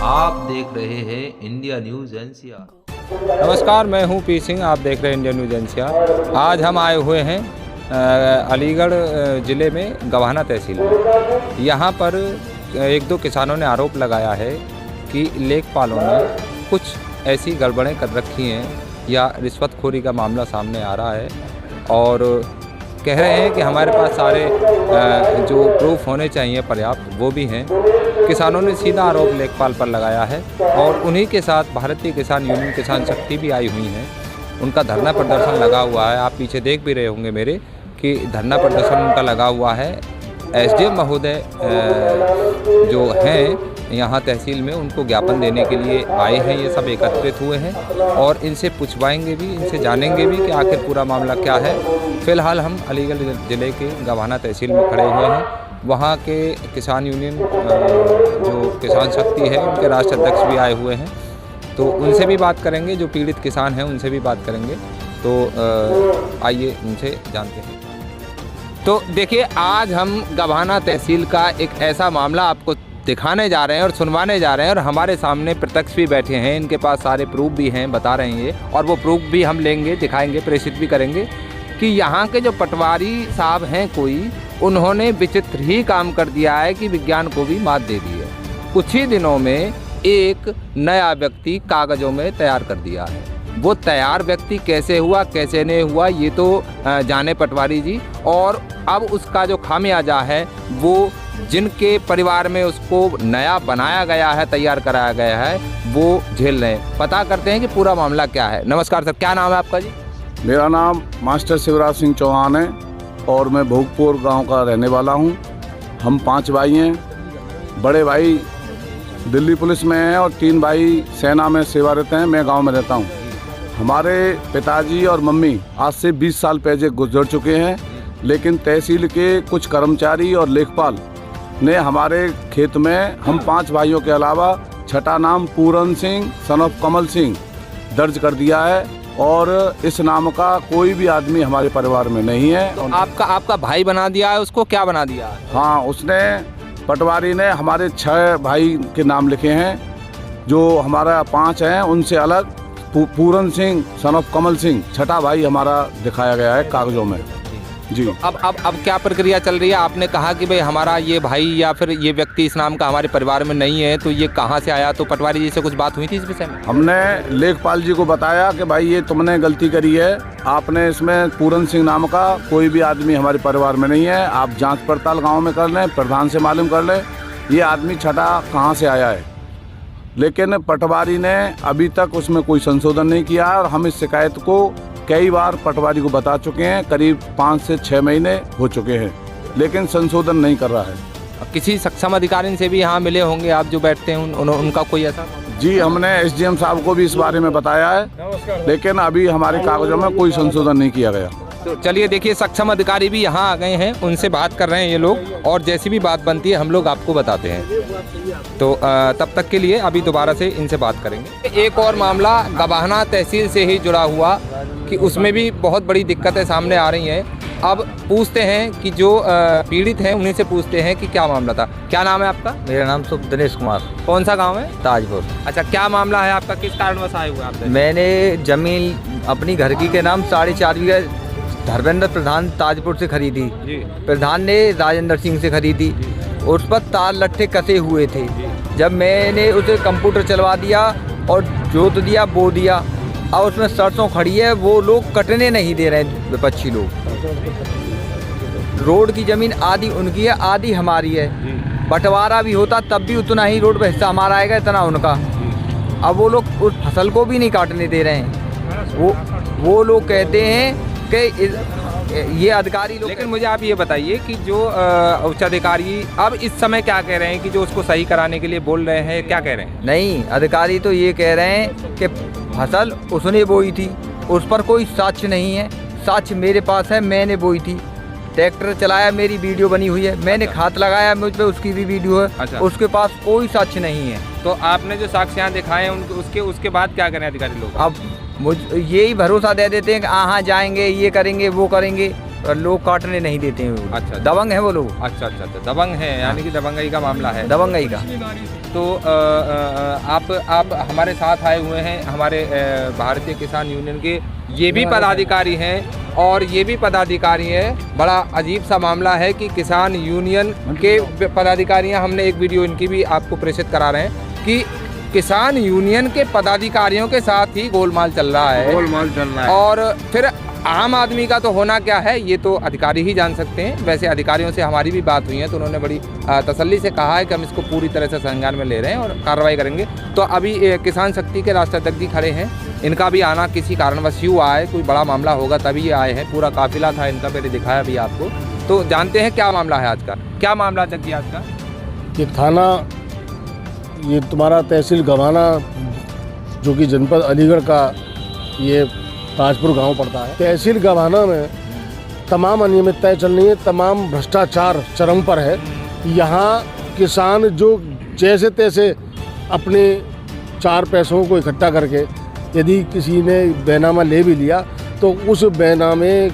आप देख रहे हैं इंडिया न्यूज़ एनसीआर। नमस्कार, मैं हूं पी सिंह। आप देख रहे हैं इंडिया न्यूज़ एनसीआर। आज हम आए हुए हैं अलीगढ़ ज़िले में गवाना तहसील में। यहां पर एक दो किसानों ने आरोप लगाया है कि लेखपालों ने कुछ ऐसी गड़बड़ें कर रखी हैं या रिश्वतखोरी का मामला सामने आ रहा है, और कह रहे हैं कि हमारे पास सारे जो प्रूफ होने चाहिए पर्याप्त वो भी हैं। किसानों ने सीधा आरोप लेखपाल पर लगाया है, और उन्हीं के साथ भारतीय किसान यूनियन किसान शक्ति भी आई हुई हैं। उनका धरना प्रदर्शन लगा हुआ है। आप पीछे देख भी रहे होंगे मेरे कि धरना प्रदर्शन उनका लगा हुआ है। एसडीएम महोदय जो हैं यहाँ तहसील में, उनको ज्ञापन देने के लिए आए हैं। ये सब एकत्रित हुए हैं और इनसे पूछवाएंगे भी, इनसे जानेंगे भी कि आखिर पूरा मामला क्या है। फ़िलहाल हम अलीगढ़ ज़िले के गवाना तहसील में खड़े हुए हैं। वहाँ के किसान यूनियन जो किसान शक्ति है, उनके राष्ट्रीय अध्यक्ष भी आए हुए हैं, तो उनसे भी बात करेंगे। जो पीड़ित किसान हैं उनसे भी बात करेंगे। तो आइए उनसे जानते हैं। तो देखिए, आज हम गवाना तहसील का एक ऐसा मामला आपको दिखाने जा रहे हैं और सुनवाने जा रहे हैं, और हमारे सामने प्रत्यक्ष भी बैठे हैं। इनके पास सारे प्रूफ भी हैं, बता रहे हैं ये, और वो प्रूफ भी हम लेंगे, दिखाएंगे, प्रेषित भी करेंगे कि यहाँ के जो पटवारी साहब हैं कोई, उन्होंने विचित्र ही काम कर दिया है कि विज्ञान को भी मात दे दी है। कुछ ही दिनों में एक नया व्यक्ति कागज़ों में तैयार कर दिया है। वो तैयार व्यक्ति कैसे हुआ, कैसे नहीं हुआ, ये तो जाने पटवारी जी। और अब उसका जो खामियाजा है वो जिनके परिवार में उसको नया बनाया गया है, तैयार कराया गया है, वो झेल रहे हैं। पता करते हैं कि पूरा मामला क्या है। नमस्कार सर, क्या नाम है आपका जी? मेरा नाम मास्टर शिवराज सिंह चौहान है और मैं भोगपुर गांव का रहने वाला हूं। हम 5 भाई हैं। बड़े भाई दिल्ली पुलिस में हैं और 3 भाई सेना में सेवारत हैं। मैं गांव में रहता हूं। हमारे पिताजी और मम्मी आज से 20 साल पहले गुजर चुके हैं, लेकिन तहसील के कुछ कर्मचारी और लेखपाल ने हमारे खेत में हम 5 भाइयों के अलावा छठा नाम पूरन सिंह सन ऑफ कमल सिंह दर्ज कर दिया है, और इस नाम का कोई भी आदमी हमारे परिवार में नहीं है। तो आपका भाई बना दिया है उसको? क्या बना दिया है? हाँ, उसने पटवारी ने हमारे 6 भाई के नाम लिखे हैं। जो हमारा 5 हैं उनसे अलग पूरन सिंह सन ऑफ कमल सिंह छठा भाई हमारा दिखाया गया है कागजों में जी। तो अब क्या प्रक्रिया चल रही है? आपने कहा कि भाई हमारा ये भाई या फिर ये व्यक्ति इस नाम का हमारे परिवार में नहीं है, तो ये कहाँ से आया? तो पटवारी जी से कुछ बात हुई थी इस विषय में? हमने लेखपाल जी को बताया कि भाई ये तुमने गलती करी है, आपने इसमें पूरन सिंह नाम का कोई भी आदमी हमारे परिवार में नहीं है। आप जांच पड़ताल गाँव में कर लें, प्रधान से मालूम कर लें ये आदमी छठा कहाँ से आया है। लेकिन पटवारी ने अभी तक उसमें कोई संशोधन नहीं किया है, और हम इस शिकायत को कई बार पटवारी को बता चुके हैं। करीब 5 से 6 महीने हो चुके हैं, लेकिन संशोधन नहीं कर रहा है। किसी सक्षम अधिकारी से भी यहाँ मिले होंगे आप जो बैठते हैं, उनका कोई ऐसा? जी, हमने एसडीएम साहब को भी इस बारे में बताया है, लेकिन अभी हमारे कागजों में कोई संशोधन नहीं किया गया। तो चलिए देखिए, सक्षम अधिकारी भी यहाँ आ गए हैं, उनसे बात कर रहे हैं ये लोग, और जैसी भी बात बनती है हम लोग आपको बताते हैं। तो तब तक के लिए अभी दोबारा से इनसे बात करेंगे। एक और मामला गवाना तहसील से ही जुड़ा हुआ कि उसमें भी बहुत बड़ी दिक्कतें सामने आ रही हैं। अब पूछते हैं कि जो पीड़ित हैं उन्हीं से पूछते हैं कि क्या मामला था। क्या नाम है आपका? मेरा नाम दिनेश कुमार। कौन सा गांव है? ताजपुर। अच्छा, क्या मामला है आपका? किस कारणवश आए हुए आप? मैंने जमीन अपनी घर की के नाम 4.5 बीघा धर्मेंद्र प्रधान ताजपुर से खरीदी। प्रधान ने राजेंद्र सिंह से खरीदी। उस पर तार लट्ठे कसे हुए थे। जब मैंने उसे कंप्यूटर चलवा दिया और जोत दिया, बो दिया, और उसमें सरसों खड़ी है, वो लोग कटने नहीं दे रहे हैं विपक्षी लोग। रोड की ज़मीन आधी उनकी है, आधी हमारी है। बंटवारा भी होता तब भी उतना ही रोड पर हिस्सा हमारा आएगा, इतना उनका। अब वो लोग उस फसल को भी नहीं काटने दे रहे हैं। वो लोग कहते हैं कि ये अधिकारी लोग। लेकिन मुझे आप ये बताइए कि जो उच्च अधिकारी अब इस समय क्या कह रहे हैं कि जो उसको सही कराने के लिए बोल रहे हैं, क्या कह रहे हैं? नहीं, अधिकारी तो ये कह रहे हैं कि फसल उसने बोई थी, उस पर कोई साक्ष्य नहीं है। साक्ष्य मेरे पास है, मैंने बोई थी, ट्रैक्टर चलाया, मेरी वीडियो बनी हुई है, मैंने खाद लगाया मुझ पे, उसकी भी वीडियो है। अच्छा। उसके पास कोई साक्ष्य नहीं है। तो आपने जो साक्ष्य यहाँ दिखाए हैं उसके बाद क्या करें अधिकारी लोग? अब मुझ यही भरोसा दे देते हैं कि हाँ जाएंगे, ये करेंगे, वो करेंगे। लोग काटने नहीं देते हैं वो। अच्छा। दबंग है वो लोग, अच्छा अच्छा अच्छा, दबंग है, यानी कि दबंगई का मामला है। दबंगई का। तो आप हमारे साथ आए हुए हैं, हमारे भारतीय किसान यूनियन के ये भी पदाधिकारी हैं, और ये भी पदाधिकारी हैं। बड़ा अजीब सा मामला है कि किसान यूनियन के पदाधिकारी हैं। हमने एक वीडियो इनकी भी आपको प्रेषित करा रहे हैं कि किसान यूनियन के पदाधिकारियों के साथ ही गोलमाल चल रहा है। और फिर आम आदमी का तो होना क्या है ये तो अधिकारी ही जान सकते हैं। वैसे अधिकारियों से हमारी भी बात हुई है तो उन्होंने बड़ी तसल्ली से कहा है कि हम इसको पूरी तरह से संज्ञान में ले रहे हैं और कार्रवाई करेंगे। तो अभी किसान शक्ति के राष्ट्राध्यक्ष जी खड़े हैं, इनका भी आना किसी कारणवश यूँ आए, कोई बड़ा मामला होगा तभी ये आए हैं। पूरा काफिला था इनका, मैंने दिखाया भी आपको। तो जानते हैं क्या मामला है आज का, क्या मामला चक्की आज का? ये थाना, ये तुम्हारा तहसील गवाना जो कि जनपद अलीगढ़ का ये ताजपुर गांव पड़ता है। तहसील गवाना में तमाम अनियमितताएं चल रही हैं, तमाम भ्रष्टाचार चरम पर है। यहाँ किसान जो जैसे तैसे अपने 4 पैसों को इकट्ठा करके यदि किसी ने बैनामा ले भी लिया तो उस बैनामे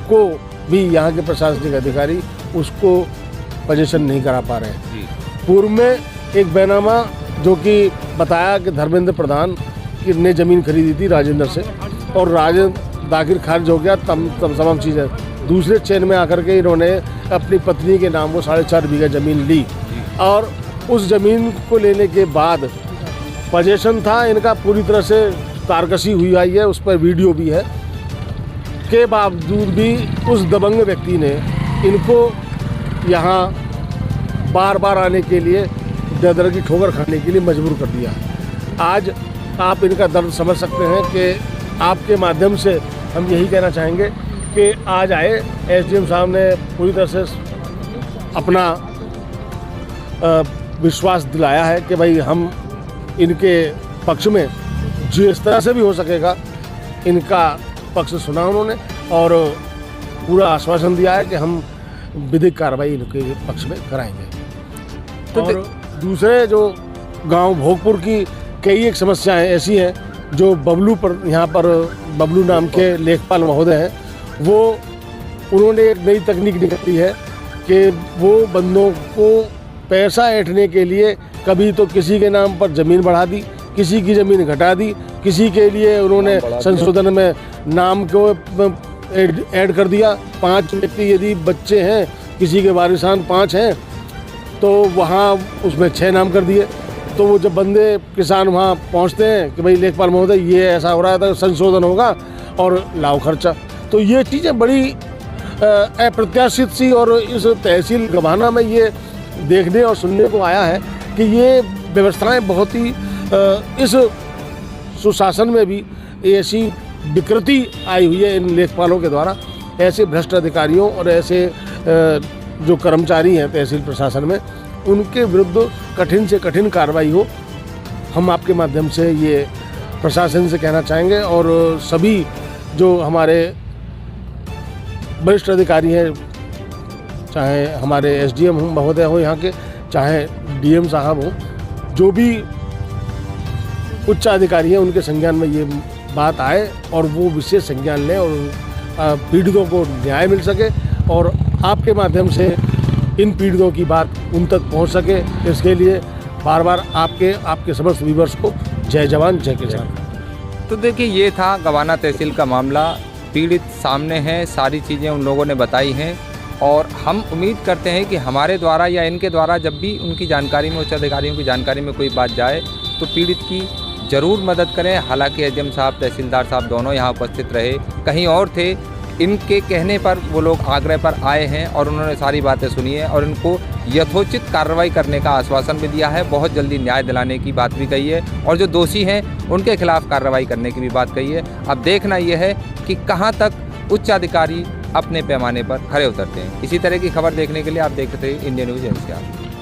को भी यहाँ के प्रशासनिक अधिकारी उसको पोजीशन नहीं करा पा रहे हैं। पूर्व में एक बैनामा जो कि बताया कि धर्मेंद्र प्रधान ने ज़मीन खरीदी थी राजेंद्र से, और राजेंद्र दाखिल खारिज हो गया। तमाम चीज़ें दूसरे चेन में आकर के इन्होंने अपनी पत्नी के नाम वो 4.5 बीघा ज़मीन ली, और उस ज़मीन को लेने के बाद पोजीशन था इनका पूरी तरह से तारकशी हुई आई है, उस पर वीडियो भी है। के बावजूद भी उस दबंग व्यक्ति ने इनको यहाँ बार बार आने के लिए, दर की ठोकर खाने के लिए मजबूर कर दिया। आज आप इनका दर्द समझ सकते हैं कि आपके माध्यम से हम यही कहना चाहेंगे कि आज आए एसडीएम साहब ने पूरी तरह से अपना विश्वास दिलाया है कि भाई हम इनके पक्ष में जिस तरह से भी हो सकेगा इनका पक्ष सुना उन्होंने, और पूरा आश्वासन दिया है कि हम विधिक कार्रवाई इनके पक्ष में कराएंगे। तो और दूसरे जो गांव भोगपुर की कई एक समस्याएं ऐसी हैं जो बबलू पर यहाँ पर बबलू नाम के लेखपाल महोदय हैं, वो उन्होंने एक नई तकनीक निकाली है कि वो बंदों को पैसा ऐंठने के लिए कभी तो किसी के नाम पर ज़मीन बढ़ा दी, किसी की ज़मीन घटा दी, किसी के लिए उन्होंने संशोधन में नाम को ऐड कर दिया। 5 व्यक्ति यदि बच्चे हैं, किसी के वारिसान 5 हैं तो वहाँ उसमें 6 नाम कर दिए। तो वो जब बंदे किसान वहाँ पहुँचते हैं कि भाई लेखपाल महोदय ये ऐसा हो रहा था, संशोधन होगा और लाओ खर्चा। तो ये चीज़ें बड़ी अप्रत्याशित सी, और इस तहसील गवाना में ये देखने और सुनने को आया है कि ये व्यवस्थाएं बहुत ही इस सुशासन में भी ऐसी विकृति आई हुई है इन लेखपालों के द्वारा। ऐसे भ्रष्ट अधिकारियों और ऐसे जो कर्मचारी हैं तहसील प्रशासन में, उनके विरुद्ध कठिन से कठिन कार्रवाई हो, हम आपके माध्यम से ये प्रशासन से कहना चाहेंगे। और सभी जो हमारे वरिष्ठ अधिकारी हैं, चाहे हमारे एसडीएम हो महोदय हो यहाँ के, चाहे डीएम साहब हो, जो भी उच्च अधिकारी हैं, उनके संज्ञान में ये बात आए और वो विशेष संज्ञान लें और पीड़ितों को न्याय मिल सके और आपके माध्यम से इन पीड़ितों की बात उन तक पहुंच सके। इसके लिए बार बार आपके समस्त व्यूअर्स को जय जवान जय किसान। तो देखिए, ये था गवाना तहसील का मामला। पीड़ित सामने हैं, सारी चीज़ें उन लोगों ने बताई हैं, और हम उम्मीद करते हैं कि हमारे द्वारा या इनके द्वारा जब भी उनकी जानकारी में, उच्च अधिकारियों की जानकारी में कोई बात जाए तो पीड़ित की ज़रूर मदद करें। हालांकि एसडीएम साहब, तहसीलदार साहब दोनों यहाँ उपस्थित रहे, कहीं और थे। इनके कहने पर वो लोग आग्रह पर आए हैं और उन्होंने सारी बातें सुनी है और इनको यथोचित कार्रवाई करने का आश्वासन भी दिया है। बहुत जल्दी न्याय दिलाने की बात भी कही है और जो दोषी हैं उनके खिलाफ कार्रवाई करने की भी बात कही है। अब देखना यह है कि कहाँ तक उच्च अधिकारी अपने पैमाने पर खरे उतरते हैं। इसी तरह की खबर देखने के लिए आप देखते हैं इंडिया न्यूज़ एनसीआर।